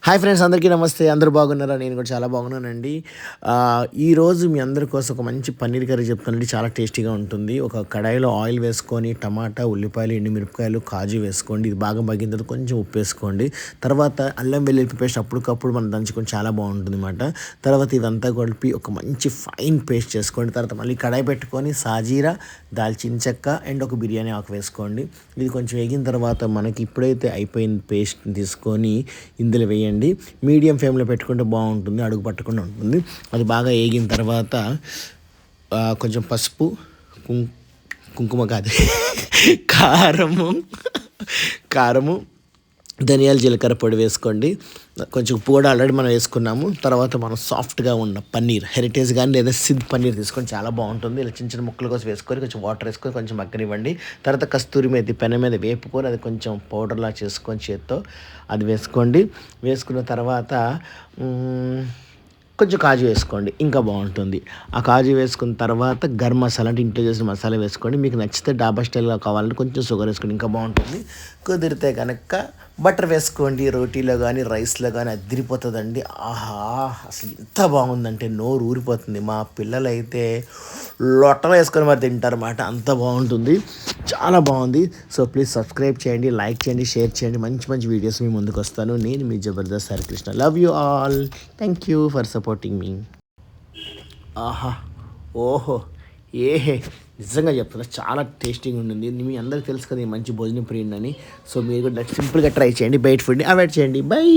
Hi friends, అందరికీ నమస్తే. అందరూ బాగున్నారా? నేను కూడా చాలా బాగున్నానండి. ఈరోజు మీ అందరి కోసం ఒక మంచి పన్నీర్ కర్రీ చెప్తానండి. చాలా టేస్టీగా ఉంటుంది. ఒక కడాయిలో ఆయిల్ వేసుకొని టమాటా, ఉల్లిపాయలు, ఎండుమిరపకాయలు, కాజు వేసుకోండి. ఇది బాగా మగ్గిన తర్వాత కొంచెం ఉప్పు వేసుకోండి. తర్వాత అల్లం వెల్లుల్లి పేస్ట్ అప్పటికప్పుడు మనం దంచుకొని చాలా బాగుంటుంది అన్నమాట. తర్వాత ఇదంతా కలిపి ఒక మంచి ఫైన్ పేస్ట్ చేసుకోండి. తర్వాత మళ్ళీ కడాయి పెట్టుకొని సాజీరా, దాల్చిన చెక్క అండ్ ఒక బిర్యానీ ఆకు వేసుకోండి. ఇది కొంచెం వేగిన తర్వాత మనకి ఇప్పుడైతే అయిపోయిన పేస్ట్ తీసుకొని ఇందులో వేయండి. మీడియం ఫ్లేమ్లో పెట్టుకుంటే బాగుంటుంది, అడుగు పట్టకుండా ఉంటుంది. అది బాగా వేగిన తర్వాత కొంచెం పసుపు, కుంకుమ కాదు కారము, ధనియాల జీలకర్ర పొడి వేసుకోండి. కొంచెం ఉప్పు కూడా ఆల్రెడీ మనం వేసుకున్నాము. తర్వాత మనం సాఫ్ట్గా ఉన్న పన్నీర్, హెరిటేజ్ కానీ లేదా సిద్ పన్నీర్ తీసుకొని చాలా బాగుంటుంది. ఇలా చిన్న చిన్న ముక్కల కోసం వేసుకొని కొంచెం వాటర్ వేసుకొని కొంచెం మగ్గనివ్వండి. తర్వాత కస్తూరి మేతి పెన మీద వేపుకొని అది కొంచెం పౌడర్లా చేసుకొని చేత్తో అది వేసుకోండి. వేసుకున్న తర్వాత కొంచెం కాజు వేసుకోండి, ఇంకా బాగుంటుంది. ఆ కాజు వేసుకున్న తర్వాత గరం మసాలా అంటే ఇంట్లో చేసిన మసాలా వేసుకోండి. మీకు నచ్చితే డాబా స్టైల్గా కావాలంటే కొంచెం షుగర్ వేసుకోండి, ఇంకా బాగుంటుంది. కుదిరితే కనుక బటర్ వేసుకోండి. రోటీలో కానీ రైస్లో కానీ అదిరిపోతుందండి. ఆహా, అసలు ఎంత బాగుందంటే నోరు ఊరిపోతుంది. మా పిల్లలు అయితే లొట్టలు వేసుకొని మరి తింటారన్నమాట, అంత బాగుంటుంది. చాలా బాగుంది. సో ప్లీజ్ సబ్స్క్రైబ్ చేయండి, లైక్ చేయండి, షేర్ చేయండి. మంచి మంచి వీడియోస్ మీ ముందుకు వస్తాను. నేను మీ Jabardasth Harikrishna. Love you all. Thank you for supporting మీ. ఆహా, ఓహో, ఏహే, నిజంగా చెప్తున్నా, చాలా టేస్టీగా ఉంటుంది. మీ అందరికీ తెలుసు కదా ఈ మంచి భోజనం ప్రియుడిని. సో మీరు కూడా సింపుల్గా ట్రై చేయండి. బయట ఫుడ్ని అవాయిడ్ చేయండి. బై.